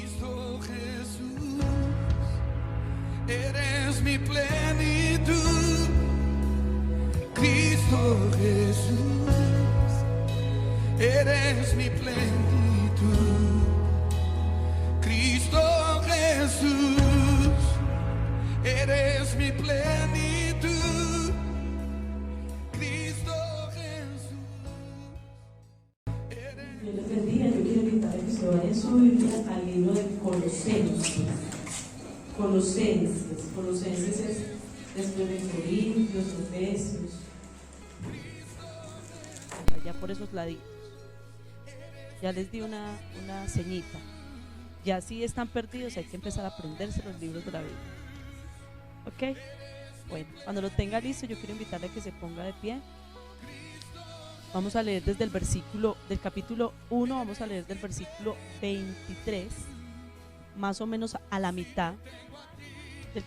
Cristo Jesús, eres mi plenitud. Cristo Jesús, eres mi plenitud. Cristo Jesús, eres mi plenitud. Cristo Jesús, eres... Dios les bendiga. Yo quiero invitar a que se vaya en su Biblia al libro de Colosenses. Colosenses es después de Corintios, Efesios. Ya por esos laditos. Ya les di una ceñita. Ya si están perdidos hay que empezar a aprenderse los libros de la Biblia. ¿Ok? Bueno, cuando lo tenga listo yo quiero invitarle a que se ponga de pie. Vamos a leer desde el versículo del capítulo 1, vamos a leer del versículo 23, más o menos a la mitad del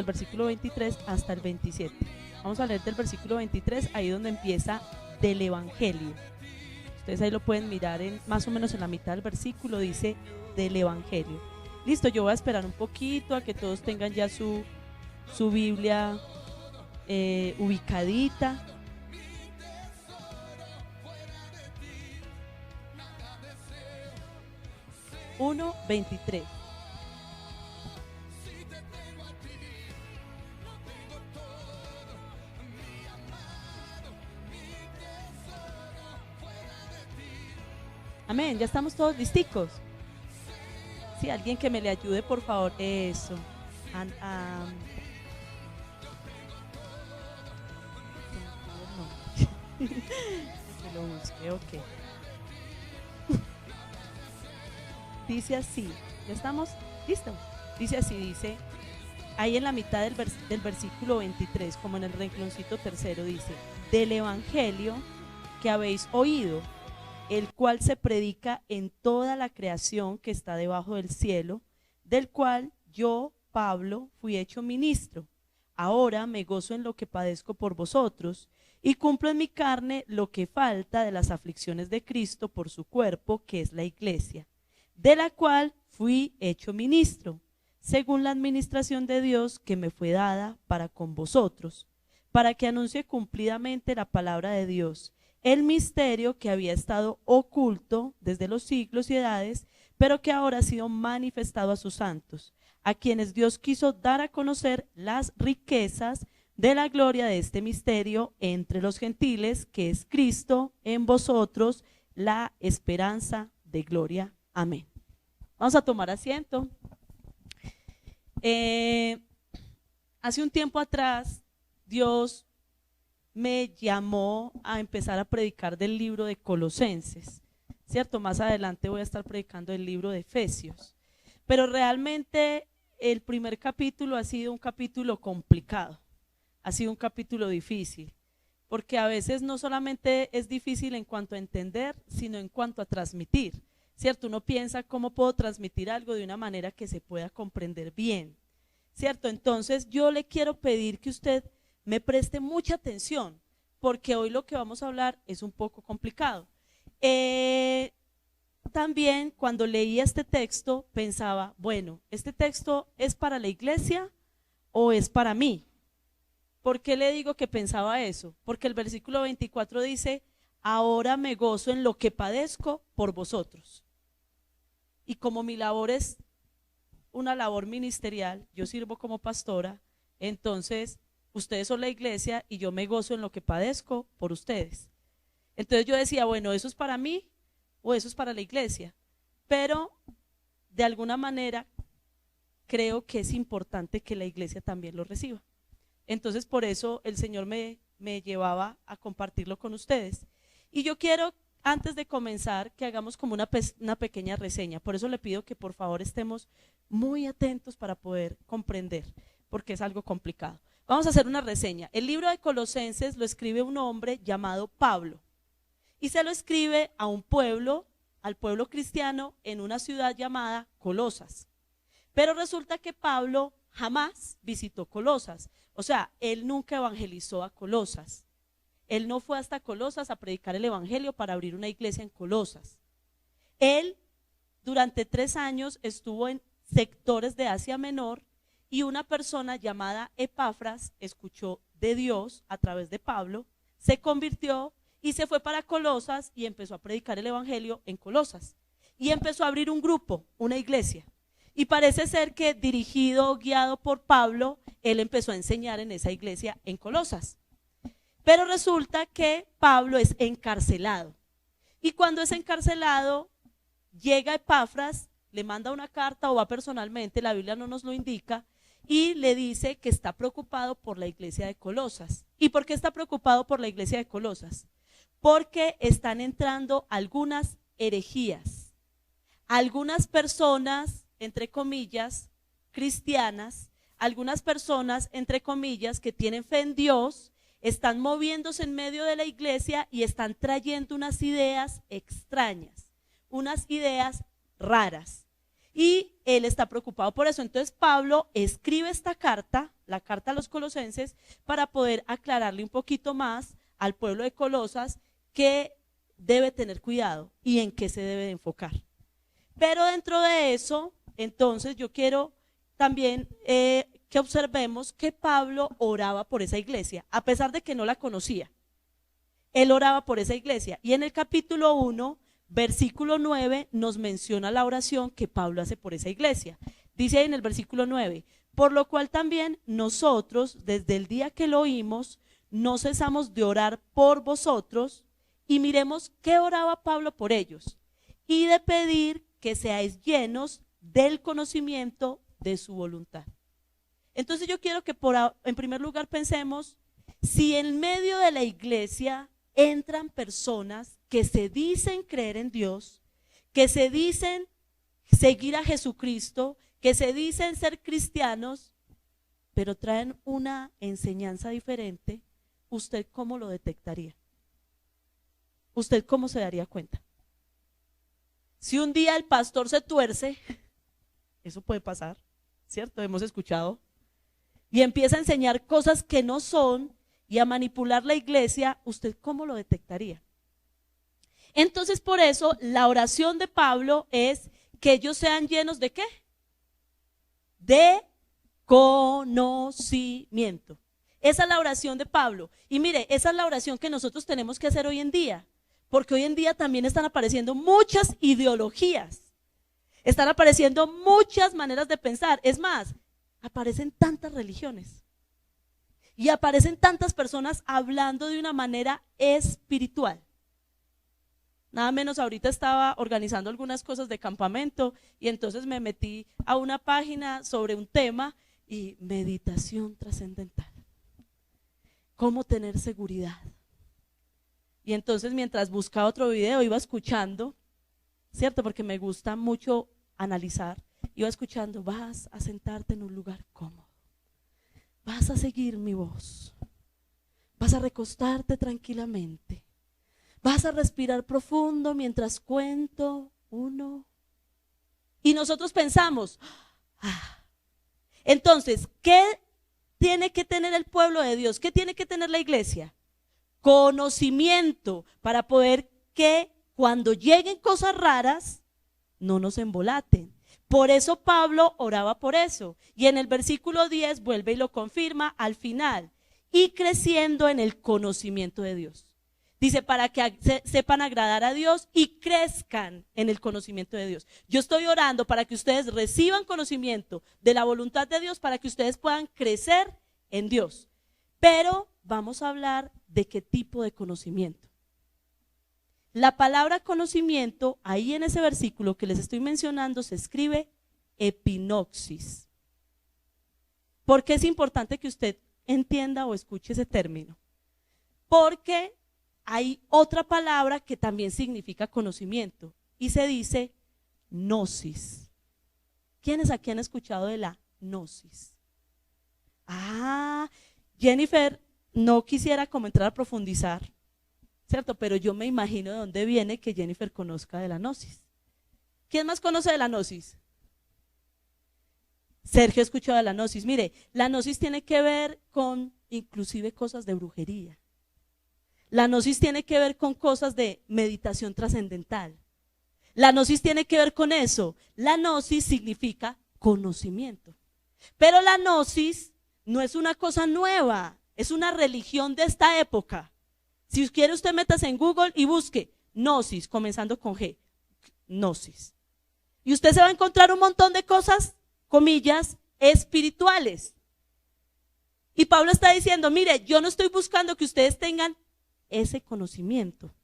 versículo 23 hasta el 27. Vamos a leer del versículo 23, ahí donde empieza del Evangelio. Ustedes ahí lo pueden mirar más o menos en la mitad del versículo, dice del Evangelio. Listo, yo voy a esperar un poquito a que todos tengan ya su Biblia ubicadita. Uno, 23. Amén, ya estamos todos listicos. Sí, alguien que me le ayude, por favor. Eso. Que lo busque, ok. Dice así, ¿ya estamos? ¿Listo? Dice así, dice, ahí en la mitad del versículo 23, como en el rengloncito tercero, dice, del Evangelio que habéis oído, el cual se predica en toda la creación que está debajo del cielo, del cual yo, Pablo, fui hecho ministro. Ahora me gozo en lo que padezco por vosotros, y cumplo en mi carne lo que falta de las aflicciones de Cristo por su cuerpo, que es la iglesia, de la cual fui hecho ministro, según la administración de Dios que me fue dada para con vosotros, para que anuncie cumplidamente la palabra de Dios, el misterio que había estado oculto desde los siglos y edades, pero que ahora ha sido manifestado a sus santos, a quienes Dios quiso dar a conocer las riquezas de la gloria de este misterio entre los gentiles, que es Cristo en vosotros, la esperanza de gloria. Amén. Vamos a tomar asiento. Hace un tiempo atrás, Dios me llamó a empezar a predicar del libro de Colosenses, ¿cierto? Más adelante voy a estar predicando el libro de Efesios. Pero realmente el primer capítulo ha sido un capítulo complicado, ha sido un capítulo difícil, porque a veces no solamente es difícil en cuanto a entender, sino en cuanto a transmitir. ¿Cierto? Uno piensa cómo puedo transmitir algo de una manera que se pueda comprender bien, ¿cierto? Entonces yo le quiero pedir que usted me preste mucha atención, porque hoy lo que vamos a hablar es un poco complicado. También cuando leía este texto pensaba, bueno, ¿este texto es para la iglesia o es para mí? ¿Por qué le digo que pensaba eso? Porque el versículo 24 dice, ahora me gozo en lo que padezco por vosotros. Y como mi labor es una labor ministerial, yo sirvo como pastora, entonces ustedes son la iglesia y yo me gozo en lo que padezco por ustedes. Entonces yo decía, bueno, ¿eso es para mí o eso es para la iglesia? Pero de alguna manera creo que es importante que la iglesia también lo reciba. Entonces por eso el Señor me llevaba a compartirlo con ustedes. Y yo quiero, antes de comenzar, que hagamos como una pequeña reseña. Por eso le pido que por favor estemos muy atentos para poder comprender, porque es algo complicado. Vamos a hacer una reseña. El libro de Colosenses lo escribe un hombre llamado Pablo, y se lo escribe a un pueblo, al pueblo cristiano, en una ciudad llamada Colosas. Pero resulta que Pablo jamás visitó Colosas, o sea, él nunca evangelizó a Colosas. Él no fue hasta Colosas a predicar el evangelio para abrir una iglesia en Colosas. Él durante 3 años estuvo en sectores de Asia Menor y una persona llamada Epafras escuchó de Dios a través de Pablo, se convirtió y se fue para Colosas y empezó a predicar el evangelio en Colosas. Y empezó a abrir un grupo, una iglesia. Y parece ser que dirigido, guiado por Pablo, él empezó a enseñar en esa iglesia en Colosas. Pero resulta que Pablo es encarcelado. Y cuando es encarcelado, llega Epafras, le manda una carta o va personalmente, la Biblia no nos lo indica, y le dice que está preocupado por la iglesia de Colosas. ¿Y por qué está preocupado por la iglesia de Colosas? Porque están entrando algunas herejías, algunas personas, entre comillas, cristianas, algunas personas, entre comillas, que tienen fe en Dios, están moviéndose en medio de la iglesia y están trayendo unas ideas extrañas, unas ideas raras. Y él está preocupado por eso. Entonces Pablo escribe esta carta, la carta a los colosenses, para poder aclararle un poquito más al pueblo de Colosas que debe tener cuidado y en qué se debe de enfocar. Pero dentro de eso, entonces yo quiero también que observemos que Pablo oraba por esa iglesia, a pesar de que no la conocía. Él oraba por esa iglesia. Y en el capítulo 1, versículo 9, nos menciona la oración que Pablo hace por esa iglesia. Dice ahí en el versículo 9, por lo cual también nosotros, desde el día que lo oímos, no cesamos de orar por vosotros. Y miremos qué oraba Pablo por ellos. Y de pedir que seáis llenos del conocimiento de su voluntad. Entonces yo quiero que en primer lugar pensemos, si en medio de la iglesia entran personas que se dicen creer en Dios, que se dicen seguir a Jesucristo, que se dicen ser cristianos, pero traen una enseñanza diferente, ¿usted cómo lo detectaría? ¿Usted cómo se daría cuenta? Si un día el pastor se tuerce, eso puede pasar, ¿cierto? Hemos escuchado. Y empieza a enseñar cosas que no son y a manipular la iglesia, ¿usted cómo lo detectaría? Entonces por eso la oración de Pablo es que ellos sean llenos ¿de qué? De conocimiento. Esa es la oración de Pablo. Y mire, esa es la oración que nosotros tenemos que hacer hoy en día. Porque hoy en día también están apareciendo muchas ideologías, están apareciendo muchas maneras de pensar. Es más, aparecen tantas religiones y aparecen tantas personas hablando de una manera espiritual. Nada menos ahorita estaba organizando algunas cosas de campamento y entonces me metí a una página sobre un tema y meditación trascendental. ¿Cómo tener seguridad? Y entonces mientras buscaba otro video iba escuchando, ¿cierto? Porque me gusta mucho analizar. Iba escuchando, vas a sentarte en un lugar cómodo. Vas a seguir mi voz. Vas a recostarte tranquilamente. Vas a respirar profundo mientras cuento 1. Y nosotros pensamos, entonces, ¿qué tiene que tener el pueblo de Dios? ¿Qué tiene que tener la iglesia? Conocimiento para poder que cuando lleguen cosas raras no nos embolaten. Por eso Pablo oraba por eso. Y en el versículo 10 vuelve y lo confirma al final. Y creciendo en el conocimiento de Dios. Dice, para que sepan agradar a Dios y crezcan en el conocimiento de Dios. Yo estoy orando para que ustedes reciban conocimiento de la voluntad de Dios, para que ustedes puedan crecer en Dios. Pero vamos a hablar de qué tipo de conocimiento. La palabra conocimiento, ahí en ese versículo que les estoy mencionando, se escribe epinoxis. ¿Por qué es importante que usted entienda o escuche ese término? Porque hay otra palabra que también significa conocimiento y se dice gnosis. ¿Quiénes aquí han escuchado de la gnosis? Jennifer no quisiera como entrar a profundizar, ¿cierto? Pero yo me imagino de dónde viene que Jennifer conozca de la gnosis. ¿Quién más conoce de la gnosis? Sergio escuchó de la gnosis. Mire, la gnosis tiene que ver con inclusive cosas de brujería. La gnosis tiene que ver con cosas de meditación trascendental. La gnosis tiene que ver con eso. La gnosis significa conocimiento. Pero la gnosis no es una cosa nueva, es una religión de esta época. Si quiere usted métase en Google y busque gnosis, comenzando con G, gnosis. Y usted se va a encontrar un montón de cosas, comillas, espirituales. Y Pablo está diciendo, mire, yo no estoy buscando que ustedes tengan ese conocimiento.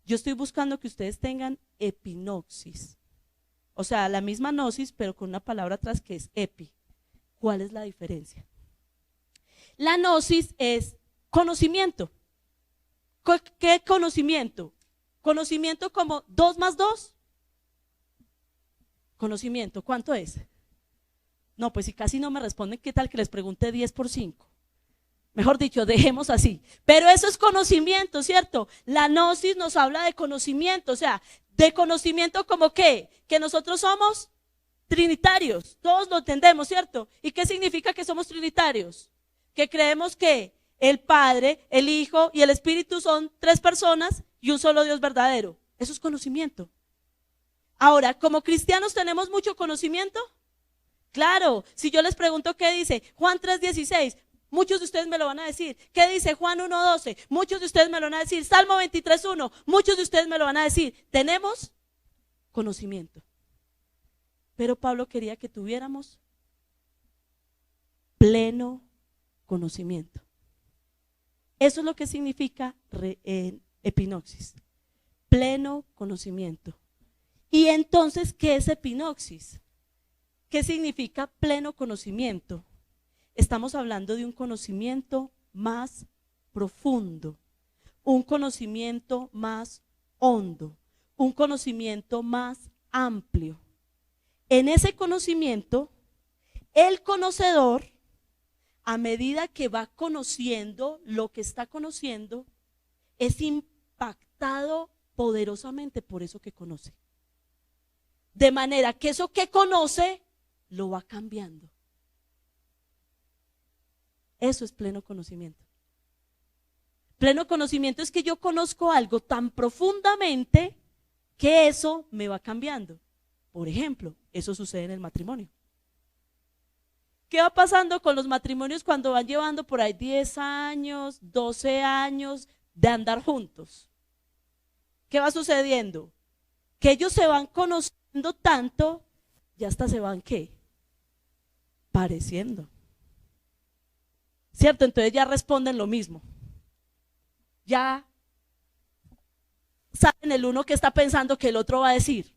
Yo estoy buscando que ustedes tengan epinoxis. O sea, la misma gnosis, pero con una palabra atrás que es epi. ¿Cuál es la diferencia? La gnosis es conocimiento. ¿Qué conocimiento? Conocimiento como 2 más 2. Conocimiento, ¿cuánto es? No, pues si casi no me responden, ¿qué tal que les pregunte 10 por 5? Mejor dicho, dejemos así. Pero eso es conocimiento, ¿cierto? La gnosis nos habla de conocimiento, o sea, de conocimiento como ¿qué? Que nosotros somos trinitarios, todos lo entendemos, ¿cierto? ¿Y qué significa que somos trinitarios? Que creemos que el Padre, el Hijo y el Espíritu son 3 personas y un solo Dios verdadero. Eso es conocimiento. Ahora, como cristianos tenemos mucho conocimiento. Claro, si yo les pregunto qué dice Juan 3:16, muchos de ustedes me lo van a decir. ¿Qué dice Juan 1:12? Muchos de ustedes me lo van a decir. Salmo 23:1, muchos de ustedes me lo van a decir. Tenemos conocimiento. Pero Pablo quería que tuviéramos pleno conocimiento. Eso es lo que significa epinoxis, pleno conocimiento. Y entonces, ¿qué es epinoxis? ¿Qué significa pleno conocimiento? Estamos hablando de un conocimiento más profundo, un conocimiento más hondo, un conocimiento más amplio. En ese conocimiento, el conocedor, a medida que va conociendo lo que está conociendo, es impactado poderosamente por eso que conoce. De manera que eso que conoce lo va cambiando. Eso es pleno conocimiento. Pleno conocimiento es que yo conozco algo tan profundamente que eso me va cambiando. Por ejemplo, eso sucede en el matrimonio. ¿Qué va pasando con los matrimonios cuando van llevando por ahí 10 años, 12 años de andar juntos? ¿Qué va sucediendo? Que ellos se van conociendo tanto, ya hasta se van, ¿qué? Pareciendo. ¿Cierto? Entonces ya responden lo mismo. Ya saben el uno que está pensando que el otro va a decir.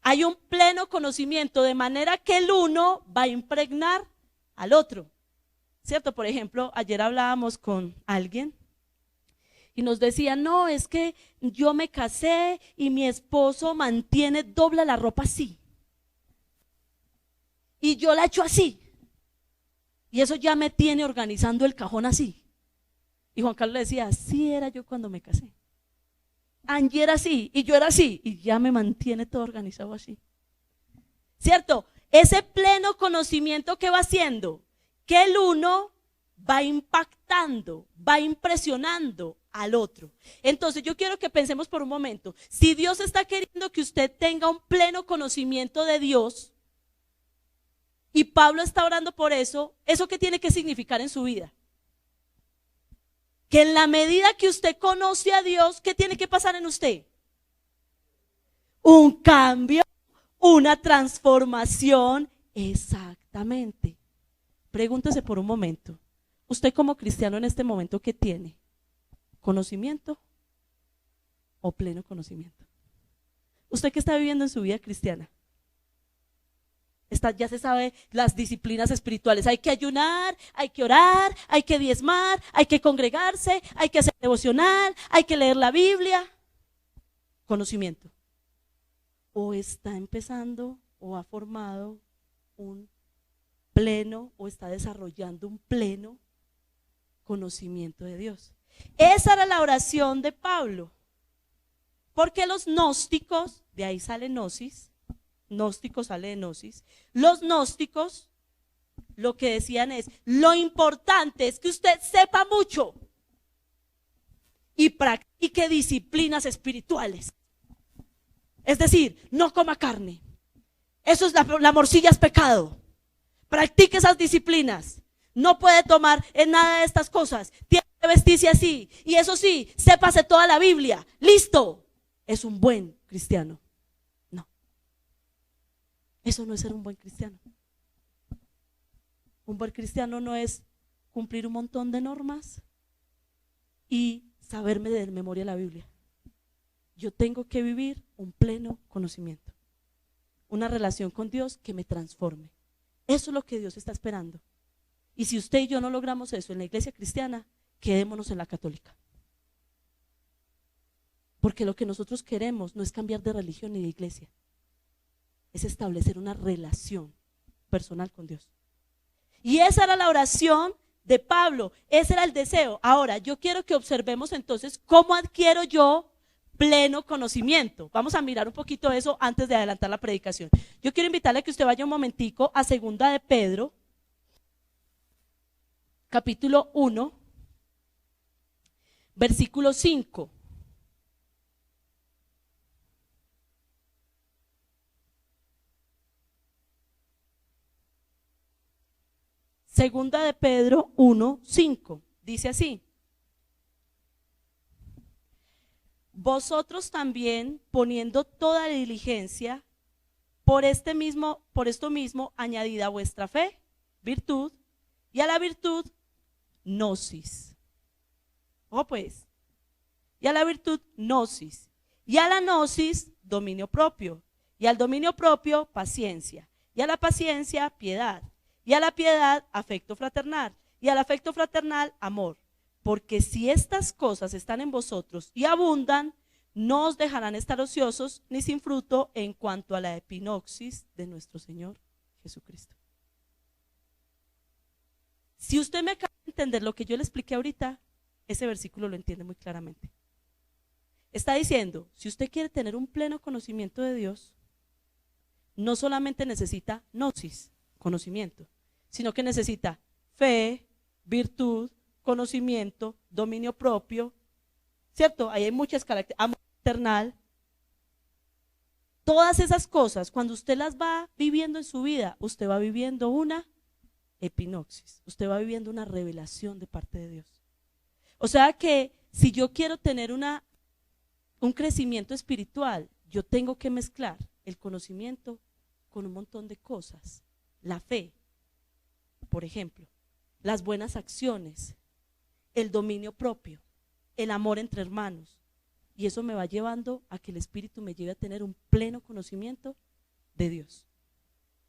Hay un pleno conocimiento, de manera que el uno va a impregnar al otro. ¿Cierto? Por ejemplo, ayer hablábamos con alguien y nos decía, no, es que yo me casé y mi esposo dobla la ropa así. Y yo la echo así. Y eso ya me tiene organizando el cajón así. Y Juan Carlos le decía, así era yo cuando me casé. Angie era así y yo era así. Y ya me mantiene todo organizado así. ¿Cierto? Ese pleno conocimiento que va haciendo que el uno va impactando, va impresionando al otro. Entonces yo quiero que pensemos por un momento. Si Dios está queriendo que usted tenga un pleno conocimiento de Dios, y Pablo está orando por eso, ¿eso qué tiene que significar en su vida? Que en la medida que usted conoce a Dios, ¿qué tiene que pasar en usted? Un cambio, una transformación, exactamente. Pregúntese por un momento, usted como cristiano en este momento, ¿qué tiene? ¿Conocimiento o pleno conocimiento? ¿Usted qué está viviendo en su vida cristiana? Ya se sabe las disciplinas espirituales. Hay que ayunar, hay que orar, hay que diezmar, hay que congregarse, hay que hacer devocional, hay que leer la Biblia. Conocimiento. O está empezando o ha formado un pleno o está desarrollando un pleno conocimiento de Dios. Esa era la oración de Pablo. Porque los gnósticos, de ahí sale gnosis, gnóstico sale de gnosis. Los gnósticos lo que decían es, lo importante es que usted sepa mucho y practique disciplinas espirituales. Es decir, no coma carne. Eso es la morcilla es pecado. Practique esas disciplinas. No puede tomar en nada de estas cosas. Tiene que vestirse así. Y eso sí, sépase toda la Biblia. Listo. Es un buen cristiano. No. Eso no es ser un buen cristiano. Un buen cristiano no es cumplir un montón de normas y saberme de memoria la Biblia. Yo tengo que vivir un pleno conocimiento. Una relación con Dios que me transforme. Eso es lo que Dios está esperando. Y si usted y yo no logramos eso en la iglesia cristiana, quedémonos en la católica. Porque lo que nosotros queremos no es cambiar de religión ni de iglesia. Es establecer una relación personal con Dios. Y esa era la oración de Pablo. Ese era el deseo. Ahora, yo quiero que observemos entonces cómo adquiero yo pleno conocimiento. Vamos a mirar un poquito eso antes de adelantar la predicación. Yo quiero invitarle a que usted vaya un momentico a 2 de Pedro, capítulo 1, versículo 5. Segunda de Pedro 1, 5. Dice así: vosotros también, poniendo toda diligencia, por esto mismo, añadid a vuestra fe virtud, y a la virtud gnosis. Ojo pues, y a la virtud gnosis, y a la gnosis dominio propio, y al dominio propio paciencia, y a la paciencia piedad, y a la piedad afecto fraternal, y al afecto fraternal amor. Porque si estas cosas están en vosotros y abundan, no os dejarán estar ociosos ni sin fruto en cuanto a la epinoxis de nuestro Señor Jesucristo. Si usted me acaba de entender lo que yo le expliqué ahorita, ese versículo lo entiende muy claramente. Está diciendo, si usted quiere tener un pleno conocimiento de Dios, no solamente necesita gnosis, conocimiento, sino que necesita fe, virtud, conocimiento, dominio propio, ¿cierto? Ahí hay muchas características, amor fraternal. Todas esas cosas, cuando usted las va viviendo en su vida, usted va viviendo una epinoxis, usted va viviendo una revelación de parte de Dios. O sea que si yo quiero tener un crecimiento espiritual, yo tengo que mezclar el conocimiento con un montón de cosas. La fe, por ejemplo, las buenas acciones, el dominio propio, el amor entre hermanos, y eso me va llevando a que el Espíritu me lleve a tener un pleno conocimiento de Dios.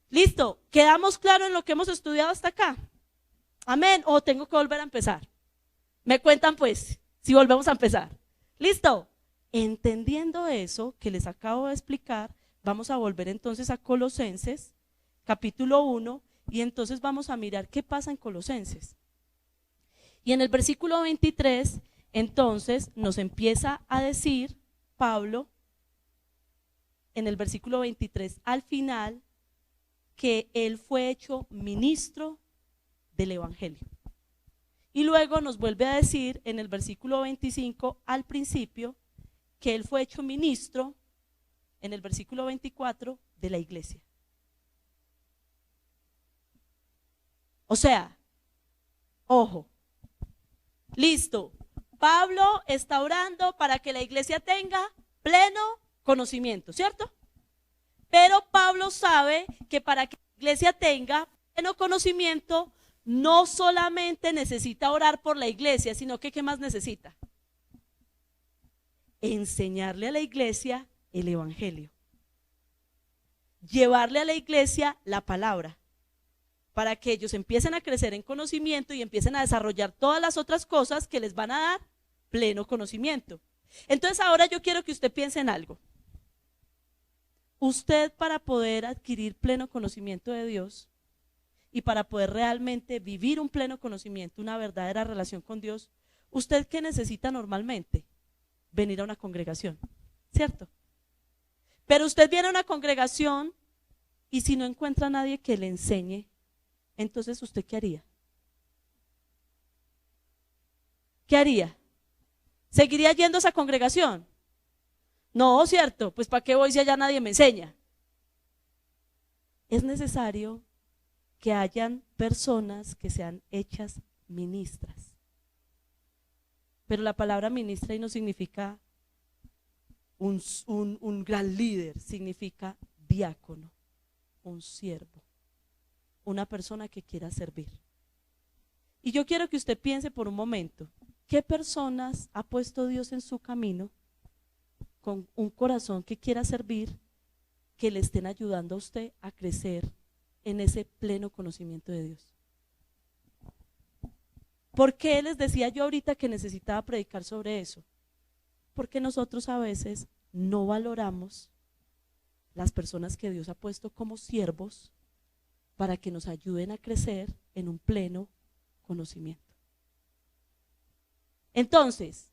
¿Listo? ¿Quedamos claros en lo que hemos estudiado hasta acá? Amén. ¿O tengo que volver a empezar? Me cuentan pues, si volvemos a empezar. ¿Listo? Entendiendo eso que les acabo de explicar, vamos a volver entonces a Colosenses, capítulo 1, y entonces vamos a mirar qué pasa en Colosenses. Y en el versículo 23, entonces nos empieza a decir Pablo, en el versículo 23 al final, que él fue hecho ministro del Evangelio. Y luego nos vuelve a decir en el versículo 25 al principio, que él fue hecho ministro, en el versículo 24, de la iglesia. O sea, ojo, listo, Pablo está orando para que la iglesia tenga pleno conocimiento, ¿cierto? Pero Pablo sabe que para que la iglesia tenga pleno conocimiento, no solamente necesita orar por la iglesia, sino que ¿qué más necesita? Enseñarle a la iglesia el evangelio. Llevarle a la iglesia la palabra, para que ellos empiecen a crecer en conocimiento y empiecen a desarrollar todas las otras cosas que les van a dar pleno conocimiento. Entonces ahora yo quiero que usted piense en algo. Usted, para poder adquirir pleno conocimiento de Dios y para poder realmente vivir un pleno conocimiento, una verdadera relación con Dios, ¿usted qué necesita normalmente? Venir a una congregación, ¿cierto? Pero usted viene a una congregación y si no encuentra a nadie que le enseñe, entonces ¿usted qué haría? ¿Qué haría? ¿Seguiría yendo a esa congregación? No, cierto, pues ¿para qué voy si allá nadie me enseña? Es necesario que hayan personas que sean hechas ministras. Pero la palabra ministra ahí no significa un gran líder, significa diácono, un siervo, una persona que quiera servir. Y yo quiero que usted piense por un momento, ¿qué personas ha puesto Dios en su camino con un corazón que quiera servir, que le estén ayudando a usted a crecer en ese pleno conocimiento de Dios? ¿Por qué les decía yo ahorita que necesitaba predicar sobre eso? Porque nosotros a veces no valoramos las personas que Dios ha puesto como siervos para que nos ayuden a crecer en un pleno conocimiento. Entonces,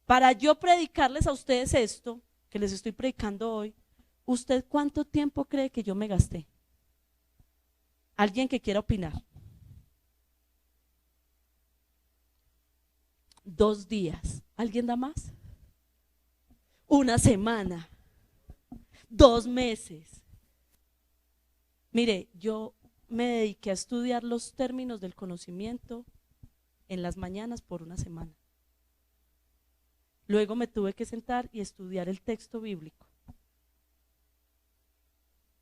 para yo predicarles a ustedes esto que les estoy predicando hoy, ¿usted cuánto tiempo cree que yo me gasté? ¿Alguien que quiera opinar? 2 días. ¿Alguien da más? 1 semana. 2 meses. Mire, yo me dediqué a estudiar los términos del conocimiento en las mañanas por 1 semana. Luego me tuve que sentar y estudiar el texto bíblico.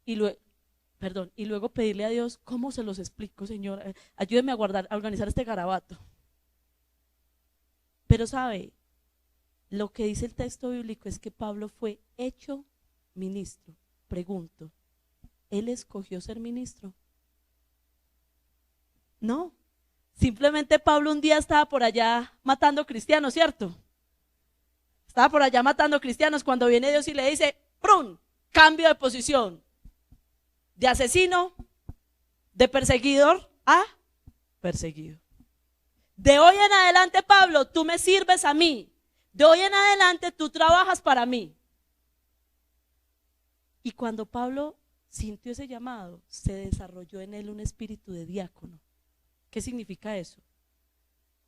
Y luego pedirle a Dios, ¿cómo se los explico, Señor? Ayúdeme a organizar este garabato. Pero sabe, lo que dice el texto bíblico es que Pablo fue hecho ministro. Pregunto, ¿él escogió ser ministro? No, simplemente Pablo un día estaba por allá matando cristianos, ¿cierto? Estaba por allá matando cristianos cuando viene Dios y le dice, ¡prum!, cambio de posición. De asesino, de perseguidor a perseguido. De hoy en adelante, Pablo, tú me sirves a mí. De hoy en adelante tú trabajas para mí. Y cuando Pablo sintió ese llamado, se desarrolló en él un espíritu de diácono. ¿Qué significa eso?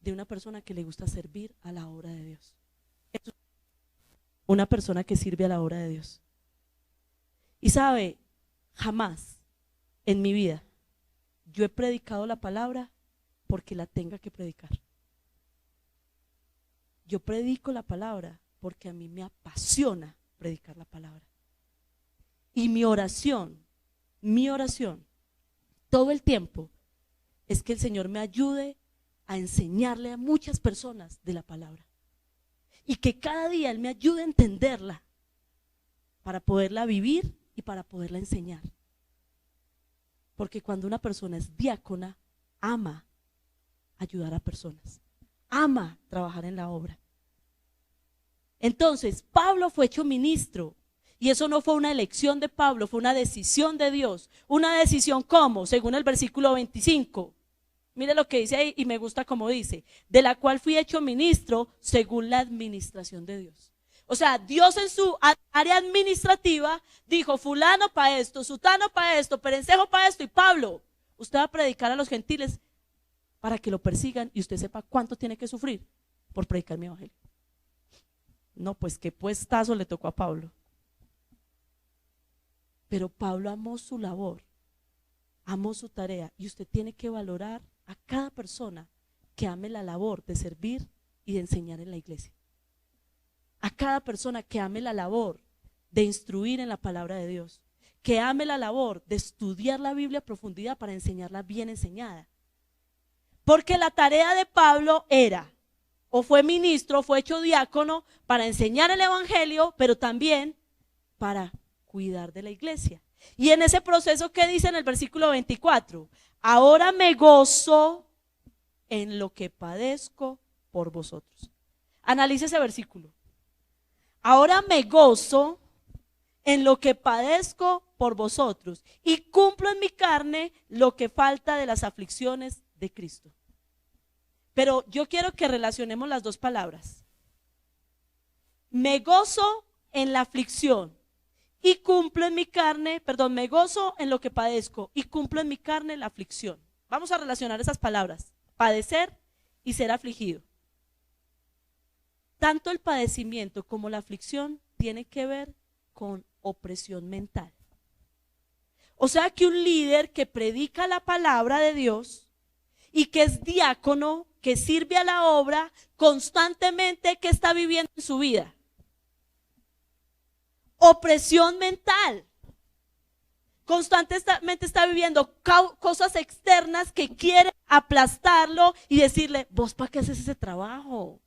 De una persona que le gusta servir a la obra de Dios. Una persona que sirve a la obra de Dios. Y sabe, jamás en mi vida yo he predicado la palabra porque la tenga que predicar. Yo predico la palabra porque a mí me apasiona predicar la palabra. Y mi oración, todo el tiempo, es que el Señor me ayude a enseñarle a muchas personas de la palabra. Y que cada día Él me ayude a entenderla para poderla vivir y para poderla enseñar. Porque cuando una persona es diácona, ama ayudar a personas, ama trabajar en la obra. Entonces, Pablo fue hecho ministro. Y eso no fue una elección de Pablo, fue una decisión de Dios. Una decisión ¿cómo? Según el versículo 25. Mire lo que dice ahí y me gusta como dice, de la cual fui hecho ministro según la administración de Dios. O sea, Dios en su área administrativa dijo, fulano para esto, sutano para esto, perencejo para esto, y Pablo, usted va a predicar a los gentiles para que lo persigan y usted sepa cuánto tiene que sufrir por predicar mi evangelio. No, pues qué puestazo le tocó a Pablo. Pero Pablo amó su labor, amó su tarea, y usted tiene que valorar a cada persona que ame la labor de servir y de enseñar en la iglesia. A cada persona que ame la labor de instruir en la palabra de Dios, que ame la labor de estudiar la Biblia a profundidad para enseñarla bien enseñada. Porque la tarea de Pablo era, o fue ministro, o fue hecho diácono para enseñar el evangelio, pero también para cuidar de la iglesia. Y en ese proceso, ¿qué dice en el versículo 24? Ahora me gozo en lo que padezco por vosotros. Analice ese versículo. Ahora me gozo en lo que padezco por vosotros y cumplo en mi carne lo que falta de las aflicciones de Cristo. Pero yo quiero que relacionemos las dos palabras. Me gozo en la aflicción y cumplo en mi carne, me gozo en lo que padezco y cumplo en mi carne la aflicción. Vamos a relacionar esas palabras, padecer y ser afligido. Tanto el padecimiento como la aflicción tiene que ver con opresión mental. O sea que un líder que predica la palabra de Dios y que es diácono, que sirve a la obra, constantemente, ¿qué está viviendo en su vida? Opresión mental. Constantemente está viviendo cosas externas que quieren aplastarlo y decirle, ¿vos para qué haces ese trabajo?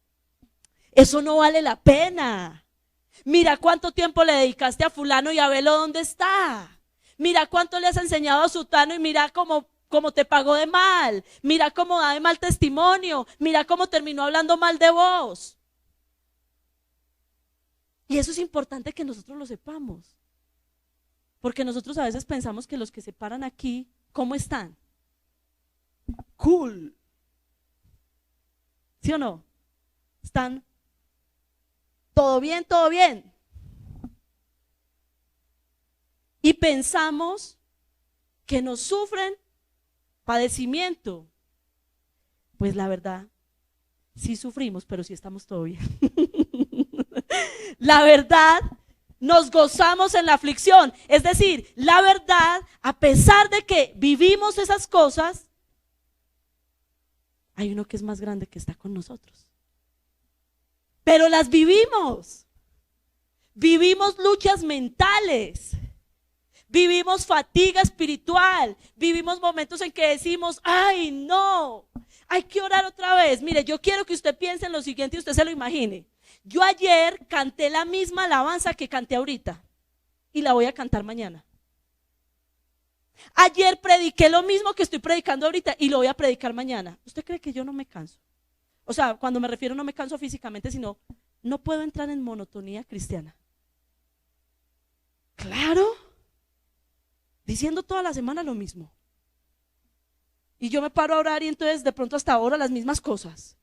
Eso no vale la pena. Mira cuánto tiempo le dedicaste a fulano y a verlo dónde está. Mira cuánto le has enseñado a sutano y mira cómo te pagó de mal. Mira cómo da de mal testimonio. Mira cómo terminó hablando mal de vos. Y eso es importante que nosotros lo sepamos. Porque nosotros a veces pensamos que los que se paran aquí, ¿cómo están? Cool. ¿Sí o no? Están todo bien, todo bien. Y pensamos que nos sufren padecimiento. Pues la verdad, sí sufrimos, pero sí estamos todo bien. La verdad, nos gozamos en la aflicción. Es decir, la verdad, a pesar de que vivimos esas cosas, hay uno que es más grande que está con nosotros. Pero las vivimos. Vivimos luchas mentales. Vivimos fatiga espiritual. Vivimos momentos en que decimos, ay no, hay que orar otra vez. Mire, yo quiero que usted piense en lo siguiente y usted se lo imagine. Yo ayer canté la misma alabanza que canté ahorita y la voy a cantar mañana. Ayer prediqué lo mismo que estoy predicando ahorita y lo voy a predicar mañana. ¿Usted cree que yo no me canso? O sea, cuando me refiero no me canso físicamente, sino no puedo entrar en monotonía cristiana. Claro, diciendo toda la semana lo mismo. Y yo me paro a orar y entonces de pronto hasta ahora las mismas cosas.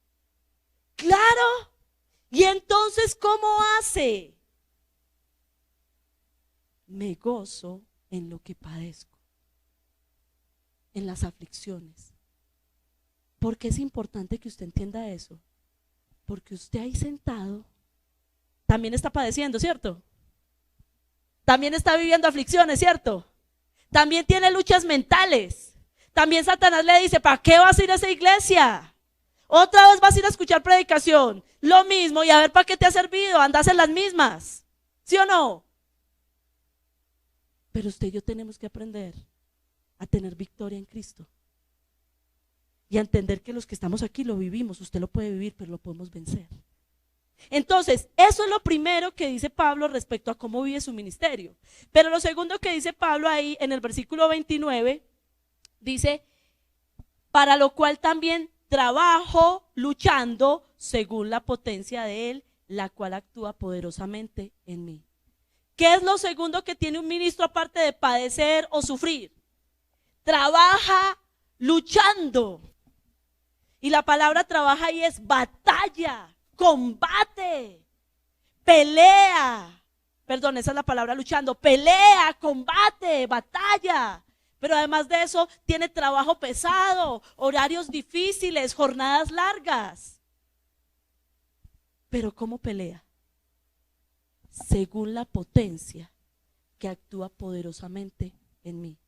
Claro. Y entonces, ¿cómo hace? Me gozo en lo que padezco, en las aflicciones. ¿Por qué es importante que usted entienda eso? Porque usted ahí sentado también está padeciendo, ¿cierto? También está viviendo aflicciones, ¿cierto? También tiene luchas mentales. También Satanás le dice, ¿para qué vas a ir a esa iglesia? Otra vez vas a ir a escuchar predicación, lo mismo, y a ver para qué te ha servido, andas en las mismas, ¿sí o no? Pero usted y yo tenemos que aprender a tener victoria en Cristo y a entender que los que estamos aquí lo vivimos. Usted lo puede vivir, pero lo podemos vencer. Entonces, eso es lo primero que dice Pablo respecto a cómo vive su ministerio. Pero lo segundo que dice Pablo ahí en el versículo 29, dice, para lo cual también trabajo luchando según la potencia de Él, la cual actúa poderosamente en mí. ¿Qué es lo segundo que tiene un ministro aparte de padecer o sufrir? Trabaja luchando. Y la palabra trabaja ahí es batalla, combate, pelea. Perdón, esa es la palabra luchando. Pelea, combate, batalla. Pero además de eso, tiene trabajo pesado, horarios difíciles, jornadas largas. Pero ¿cómo pelea? Según la potencia que actúa poderosamente en mí.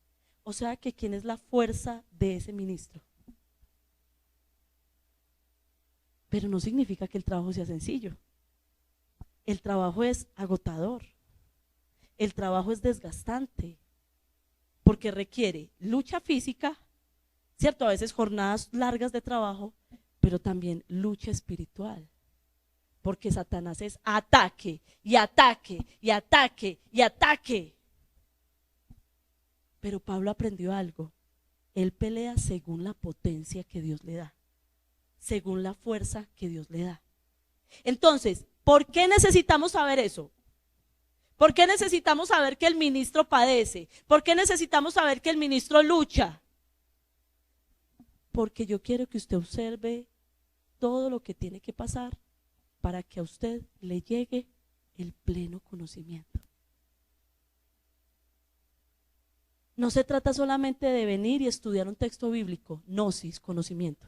O sea que ¿quién es la fuerza de ese ministro? Pero no significa que el trabajo sea sencillo. El trabajo es agotador. El trabajo es desgastante. Porque requiere lucha física, ¿cierto? A veces jornadas largas de trabajo, pero también lucha espiritual. Porque Satanás es ataque, y ataque, y ataque, y ataque. Pero Pablo aprendió algo. Él pelea según la potencia que Dios le da, según la fuerza que Dios le da. Entonces, ¿por qué necesitamos saber eso? ¿Por qué necesitamos saber que el ministro padece? ¿Por qué necesitamos saber que el ministro lucha? Porque yo quiero que usted observe todo lo que tiene que pasar para que a usted le llegue el pleno conocimiento. No se trata solamente de venir y estudiar un texto bíblico, gnosis, conocimiento.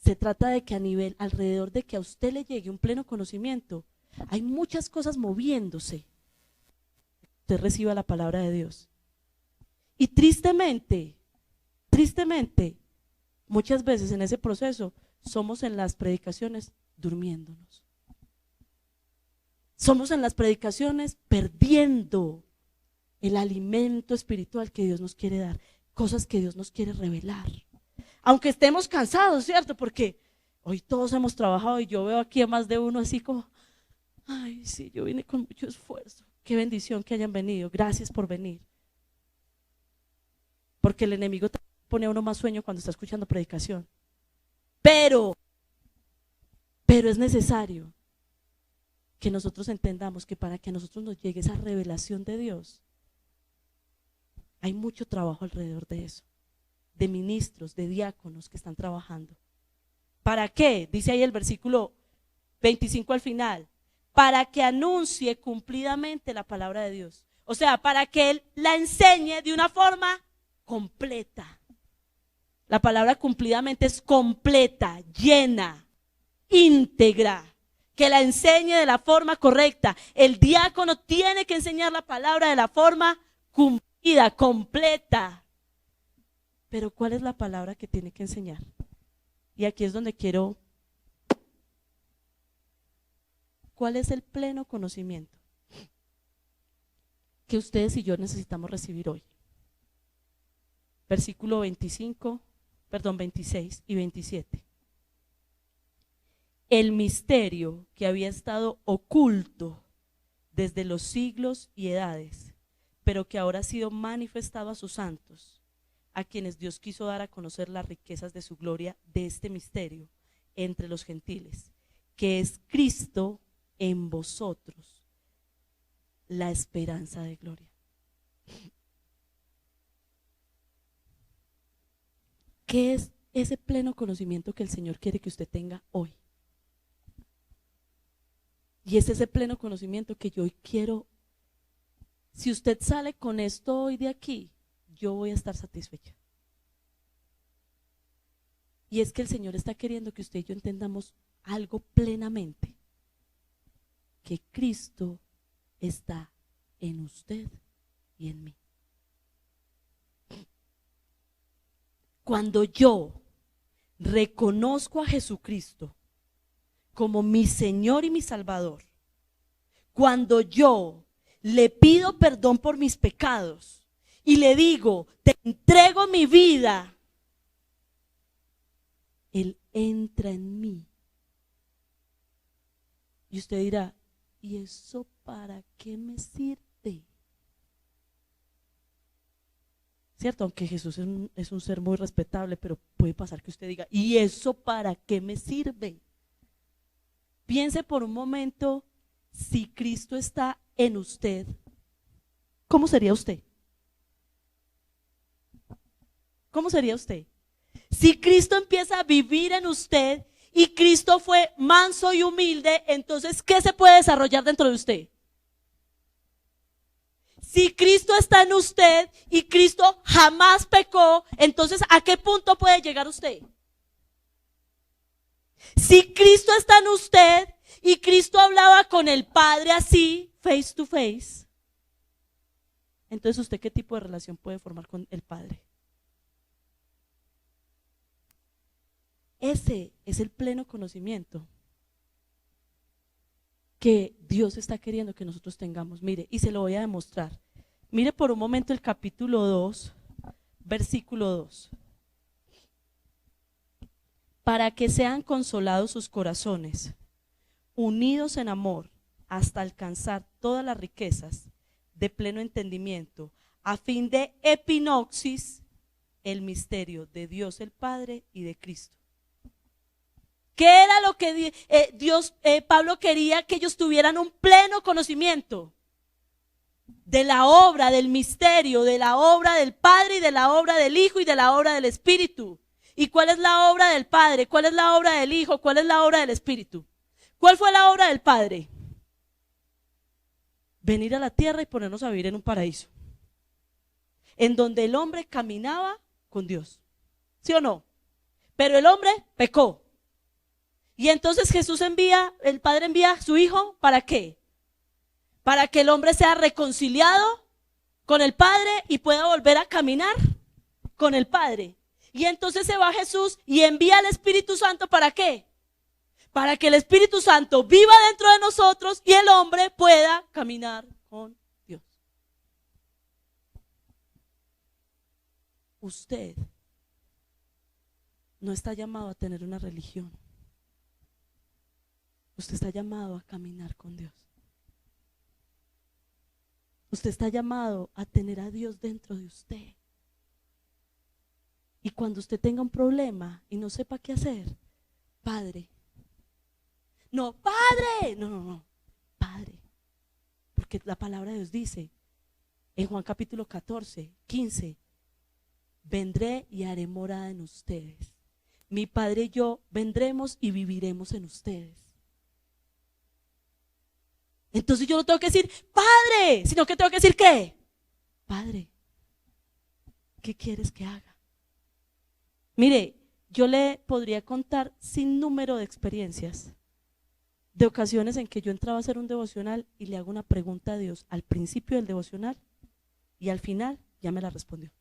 Se trata de que alrededor de que a usted le llegue un pleno conocimiento, Hay muchas cosas moviéndose. Usted reciba la palabra de Dios. Y tristemente, muchas veces en ese proceso somos en las predicaciones durmiéndonos. Somos en las predicaciones perdiendo el alimento espiritual que Dios nos quiere dar, cosas que Dios nos quiere revelar. Aunque estemos cansados, ¿cierto? Porque hoy todos hemos trabajado y yo veo aquí a más de uno así como, ay, sí, yo vine con mucho esfuerzo. Qué bendición que hayan venido, gracias por venir. Porque el enemigo te pone a uno más sueño cuando está escuchando predicación. Pero es necesario que nosotros entendamos que para que a nosotros nos llegue esa revelación de Dios, hay mucho trabajo alrededor de eso, de ministros, de diáconos que están trabajando. ¿Para qué? Dice ahí el versículo 25 al final, para que anuncie cumplidamente la palabra de Dios. O sea, para que Él la enseñe de una forma completa. La palabra cumplidamente es completa, llena, íntegra. Que la enseñe de la forma correcta. El diácono tiene que enseñar la palabra de la forma cumplida, completa. Pero ¿cuál es la palabra que tiene que enseñar? Y aquí es donde quiero. ¿Cuál es el pleno conocimiento que ustedes y yo necesitamos recibir hoy? Versículo 26 y 27. El misterio que había estado oculto desde los siglos y edades, pero que ahora ha sido manifestado a sus santos, a quienes Dios quiso dar a conocer las riquezas de su gloria de este misterio entre los gentiles, que es Cristo en vosotros, la esperanza de gloria. ¿Qué es ese pleno conocimiento que el Señor quiere que usted tenga hoy? Y es ese pleno conocimiento que yo hoy quiero. Si usted sale con esto hoy de aquí, yo voy a estar satisfecha. Y es que el Señor está queriendo que usted y yo entendamos algo plenamente. Que Cristo está en usted y en mí. Cuando yo reconozco a Jesucristo como mi Señor y mi Salvador, cuando yo le pido perdón por mis pecados y le digo, te entrego mi vida, Él entra en mí. Y usted dirá, ¿y eso para qué me sirve? ¿Cierto? Aunque Jesús es un ser muy respetable, pero puede pasar que usted diga, ¿y eso para qué me sirve? Piense por un momento, si Cristo está en usted, ¿cómo sería usted? ¿Cómo sería usted? Si Cristo empieza a vivir en usted y Cristo fue manso y humilde, entonces ¿qué se puede desarrollar dentro de usted? Si Cristo está en usted y Cristo jamás pecó, entonces ¿a qué punto puede llegar usted? Si Cristo está en usted y Cristo hablaba con el Padre así, face to face, entonces ¿usted qué tipo de relación puede formar con el Padre? Ese es el pleno conocimiento que Dios está queriendo que nosotros tengamos. Mire, y se lo voy a demostrar. Mire por un momento el capítulo 2, versículo 2. Para que sean consolados sus corazones, unidos en amor, hasta alcanzar todas las riquezas de pleno entendimiento, a fin de epinoxis, el misterio de Dios el Padre y de Cristo. ¿Qué era lo que Pablo quería? Que ellos tuvieran un pleno conocimiento de la obra, del misterio, de la obra del Padre y de la obra del Hijo y de la obra del Espíritu. ¿Y cuál es la obra del Padre? ¿Cuál es la obra del Hijo? ¿Cuál es la obra del Espíritu? ¿Cuál fue la obra del Padre? Venir a la tierra y ponernos a vivir en un paraíso, en donde el hombre caminaba con Dios. ¿Sí o no? Pero el hombre pecó. Y entonces el Padre envía a su Hijo, ¿para qué? Para que el hombre sea reconciliado con el Padre y pueda volver a caminar con el Padre. Y entonces se va Jesús y envía al Espíritu Santo, ¿para qué? Para que el Espíritu Santo viva dentro de nosotros y el hombre pueda caminar con Dios. Usted no está llamado a tener una religión. Usted está llamado a caminar con Dios. Usted está llamado a tener a Dios dentro de usted. Y cuando usted tenga un problema y no sepa qué hacer, Padre. No, Padre. No, Padre. Porque la palabra de Dios dice en Juan capítulo 14, 15, vendré y haré morada en ustedes. Mi Padre y yo vendremos y viviremos en ustedes. Entonces yo no tengo que decir Padre, sino que tengo que decir ¿qué? Padre, ¿qué quieres que haga? Mire, yo le podría contar sin número de experiencias, de ocasiones en que yo entraba a hacer un devocional y le hago una pregunta a Dios al principio del devocional y al final ya me la respondió.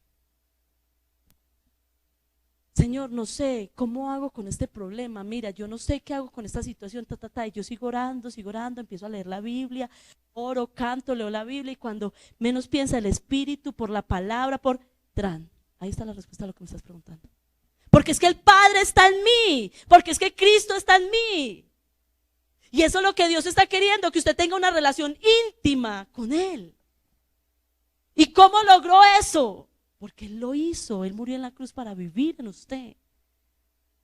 Señor, no sé cómo hago con este problema, mira, yo no sé qué hago con esta situación, y yo sigo orando, empiezo a leer la Biblia, oro, canto, leo la Biblia y cuando menos piensa el Espíritu, por la palabra, ahí está la respuesta a lo que me estás preguntando. Porque es que el Padre está en mí, porque es que Cristo está en mí. Y eso es lo que Dios está queriendo, que usted tenga una relación íntima con Él. ¿Y cómo logró eso? Porque Él lo hizo, Él murió en la cruz para vivir en usted.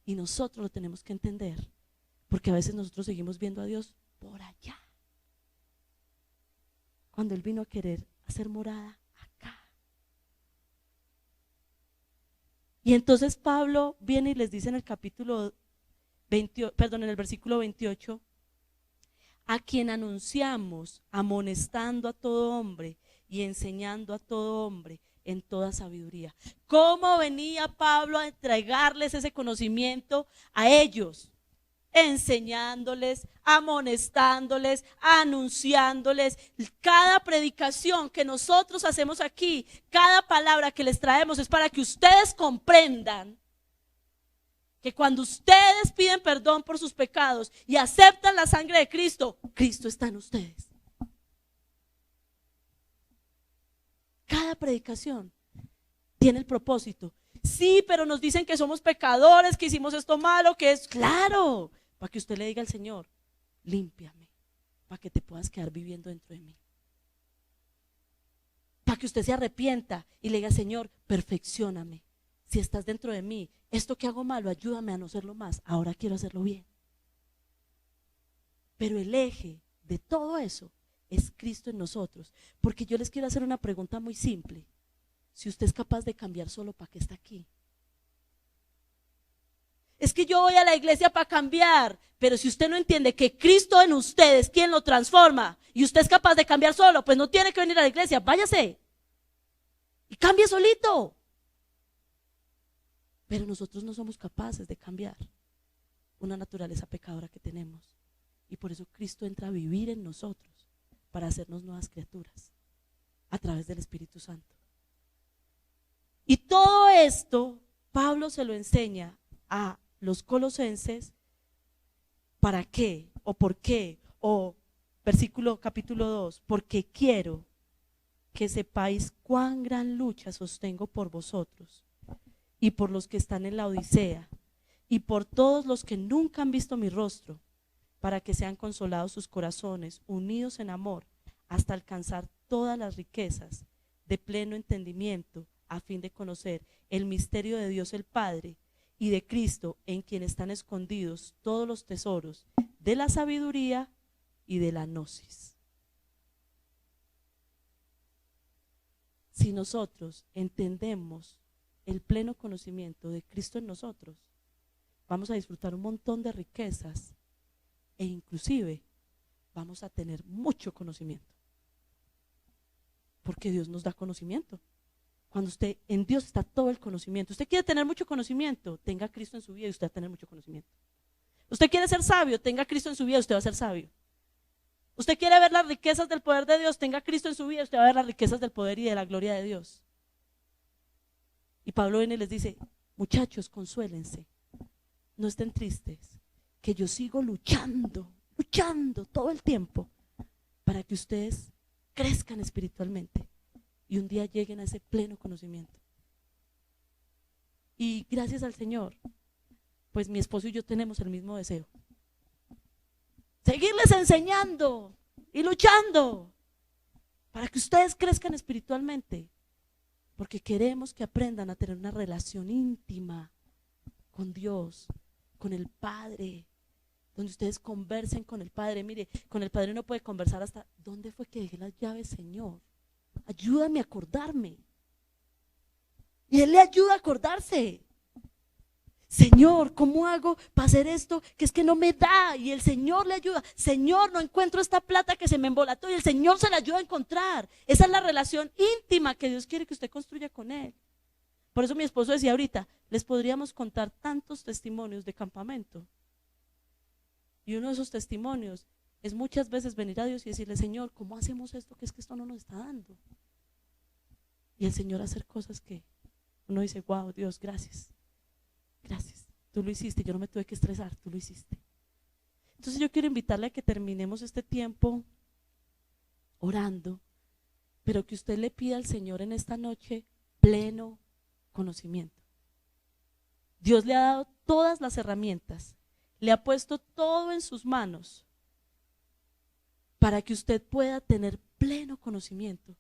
Y nosotros lo tenemos que entender, porque a veces nosotros seguimos viendo a Dios por allá, cuando Él vino a querer hacer morada acá. Y entonces Pablo viene y les dice en el capítulo 20, en el versículo 28, a quien anunciamos, amonestando a todo hombre y enseñando a todo hombre en toda sabiduría. ¿Cómo venía Pablo a entregarles ese conocimiento a ellos? Enseñándoles, amonestándoles, anunciándoles. Cada predicación que nosotros hacemos aquí, cada palabra que les traemos es para que ustedes comprendan que cuando ustedes piden perdón por sus pecados y aceptan la sangre de Cristo, Cristo está en ustedes. Cada predicación tiene el propósito. Sí, pero nos dicen que somos pecadores, que hicimos esto malo, que es claro, para que usted le diga al Señor, límpiame, para que te puedas quedar viviendo dentro de mí. Para que usted se arrepienta y le diga, Señor, perfeccióname. Si estás dentro de mí, esto que hago malo, ayúdame a no hacerlo más. Ahora quiero hacerlo bien. Pero el eje de todo eso es Cristo en nosotros. Porque yo les quiero hacer una pregunta muy simple. Si usted es capaz de cambiar solo, ¿para qué está aquí? Es que yo voy a la iglesia para cambiar. Pero si usted no entiende que Cristo en usted es quien lo transforma y usted es capaz de cambiar solo, pues no tiene que venir a la iglesia, váyase y cambie solito. Pero nosotros no somos capaces de cambiar una naturaleza pecadora que tenemos. Y por eso Cristo entra a vivir en nosotros para hacernos nuevas criaturas a través del Espíritu Santo. Y todo esto Pablo se lo enseña a los colosenses. ¿Para qué? ¿O por qué? O capítulo 2, porque quiero que sepáis cuán gran lucha sostengo por vosotros y por los que están en la Odisea y por todos los que nunca han visto mi rostro, para que sean consolados sus corazones, unidos en amor, hasta alcanzar todas las riquezas de pleno entendimiento, a fin de conocer el misterio de Dios el Padre y de Cristo, en quien están escondidos todos los tesoros de la sabiduría y de la gnosis. Si nosotros entendemos el pleno conocimiento de Cristo en nosotros, vamos a disfrutar un montón de riquezas e inclusive vamos a tener mucho conocimiento, porque Dios nos da conocimiento. Cuando usted, en Dios está todo el conocimiento. Usted quiere tener mucho conocimiento, tenga a Cristo en su vida y usted va a tener mucho conocimiento. Usted quiere ser sabio, tenga a Cristo en su vida, usted va a ser sabio. Usted quiere ver las riquezas del poder de Dios, tenga a Cristo en su vida, usted va a ver las riquezas del poder y de la gloria de Dios. Y Pablo viene y les dice: muchachos, consuélense, no estén tristes, que yo sigo luchando todo el tiempo para que ustedes crezcan espiritualmente y un día lleguen a ese pleno conocimiento. Y gracias al Señor, pues mi esposo y yo tenemos el mismo deseo: seguirles enseñando y luchando para que ustedes crezcan espiritualmente, porque queremos que aprendan a tener una relación íntima con Dios, con el Padre, donde ustedes conversen con el Padre. Mire, con el Padre uno puede conversar hasta: ¿dónde fue que dejé las llaves, Señor? Ayúdame a acordarme. Y Él le ayuda a acordarse. Señor, ¿cómo hago para hacer esto? Que es que no me da. Y el Señor le ayuda. Señor, no encuentro esta plata que se me embolató, y el Señor se la ayuda a encontrar. Esa es la relación íntima que Dios quiere que usted construya con Él. Por eso mi esposo decía ahorita: les podríamos contar tantos testimonios de campamento. Y uno de esos testimonios es muchas veces venir a Dios y decirle: Señor, ¿cómo hacemos esto? Que es que esto no nos está dando. Y el Señor hacer cosas que uno dice: wow, Dios, gracias. Gracias, tú lo hiciste, yo no me tuve que estresar, tú lo hiciste. Entonces yo quiero invitarle a que terminemos este tiempo orando, pero que usted le pida al Señor en esta noche pleno conocimiento. Dios le ha dado todas las herramientas, le ha puesto todo en sus manos para que usted pueda tener pleno conocimiento,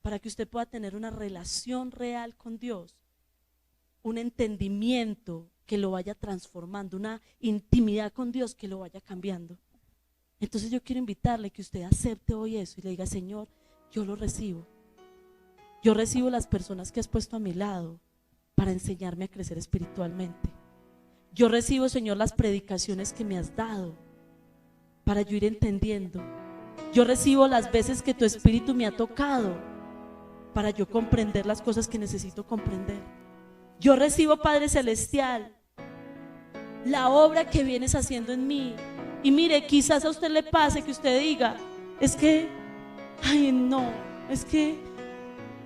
para que usted pueda tener una relación real con Dios, un entendimiento que lo vaya transformando, una intimidad con Dios que lo vaya cambiando. Entonces yo quiero invitarle que usted acepte hoy eso y le diga: Señor, yo lo recibo. Yo recibo las personas que has puesto a mi lado para enseñarme a crecer espiritualmente. Yo recibo, Señor, las predicaciones que me has dado para yo ir entendiendo. Yo recibo las veces que tu Espíritu me ha tocado para yo comprender las cosas que necesito comprender. Yo recibo, Padre Celestial, la obra que vienes haciendo en mí. Y mire, quizás a usted le pase que usted diga: es que, ay no, es que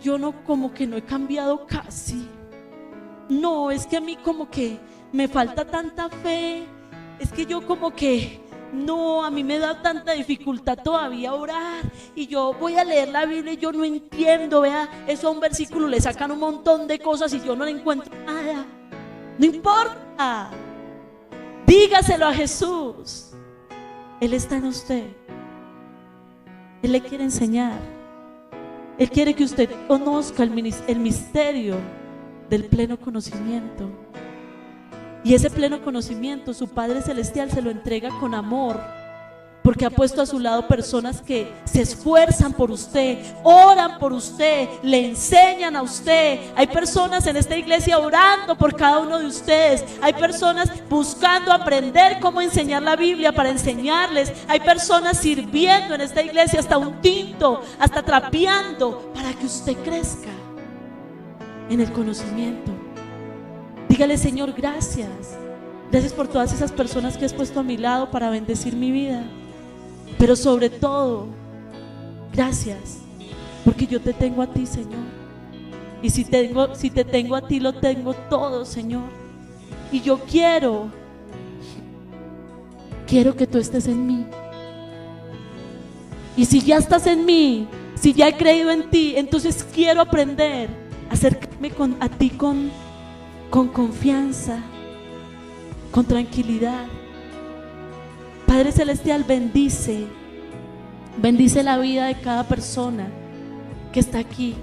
yo no, como que no he cambiado casi. No, es que a mí como que me falta tanta fe. Es que yo como que no, a mí me da tanta dificultad todavía orar, y yo voy a leer la Biblia y yo no entiendo, vea, eso a un versículo le sacan un montón de cosas y yo no le encuentro nada. No importa, dígaselo a Jesús. Él está en usted, Él le quiere enseñar, Él quiere que usted conozca el misterio del pleno conocimiento. Y ese pleno conocimiento su Padre Celestial se lo entrega con amor, porque ha puesto a su lado personas que se esfuerzan por usted, oran por usted, le enseñan a usted. Hay personas en esta iglesia orando por cada uno de ustedes. Hay personas buscando aprender cómo enseñar la Biblia para enseñarles. Hay personas sirviendo en esta iglesia, hasta un tinto, hasta trapeando, para que usted crezca en el conocimiento. Dígale: Señor, gracias. Gracias por todas esas personas que has puesto a mi lado para bendecir mi vida. Pero sobre todo, gracias porque yo te tengo a ti, Señor. Y si te tengo a ti, lo tengo todo, Señor. Y yo quiero que tú estés en mí. Y si ya estás en mí, si ya he creído en ti, entonces quiero aprender a acercarme a ti con confianza, con tranquilidad. Padre Celestial, bendice la vida de cada persona que está aquí.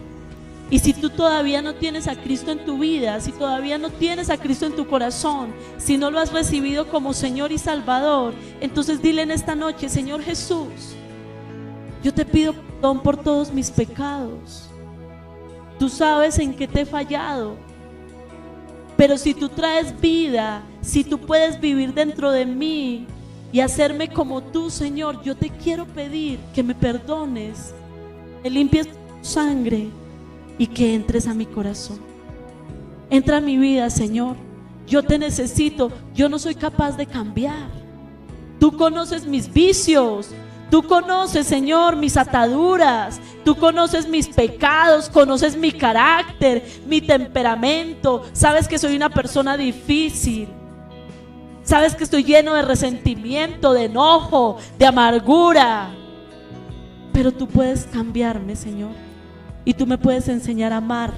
Y si tú todavía no tienes a Cristo en tu vida, si todavía no tienes a Cristo en tu corazón, si no lo has recibido como Señor y Salvador, entonces dile en esta noche: Señor Jesús, yo te pido perdón por todos mis pecados. Tú sabes en qué te he fallado, pero si tú traes vida, si tú puedes vivir dentro de mí y hacerme como tú, Señor, yo te quiero pedir que me perdones, que limpies tu sangre y que entres a mi corazón. Entra a mi vida, Señor. yo te necesito, yo no soy capaz de cambiar. Tú conoces mis vicios, tú conoces, Señor, mis ataduras, tú conoces mis pecados, conoces mi carácter, mi temperamento, sabes que soy una persona difícil. Sabes que estoy lleno de resentimiento, de enojo, de amargura. Pero tú puedes cambiarme, Señor. Y tú me puedes enseñar a amar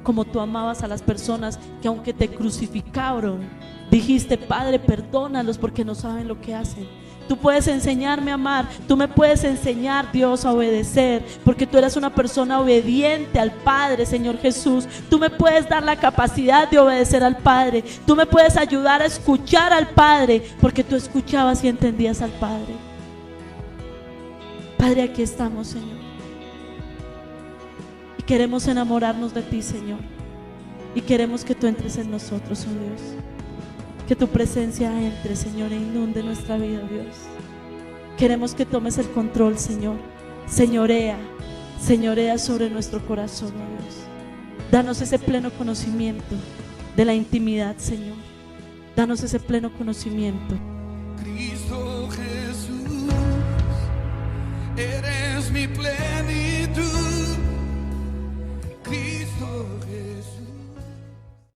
como tú amabas a las personas que aunque te crucificaron, dijiste, Padre, perdónalos porque no saben lo que hacen. Tú puedes enseñarme a amar, tú me puedes enseñar, Dios, a obedecer, porque tú eres una persona obediente al Padre, Señor Jesús. Tú me puedes dar la capacidad de obedecer al Padre. Tú me puedes ayudar a escuchar al Padre, porque tú escuchabas y entendías al Padre. Padre, aquí estamos, Señor, y queremos enamorarnos de ti, Señor, y queremos que tú entres en nosotros, oh Dios. Que tu presencia entre, Señor, e inunde nuestra vida, Dios. Queremos que tomes el control, Señor. Señorea sobre nuestro corazón, oh Dios. Danos ese pleno conocimiento de la intimidad, Señor. Danos ese pleno conocimiento. Cristo Jesús, eres mi plenitud.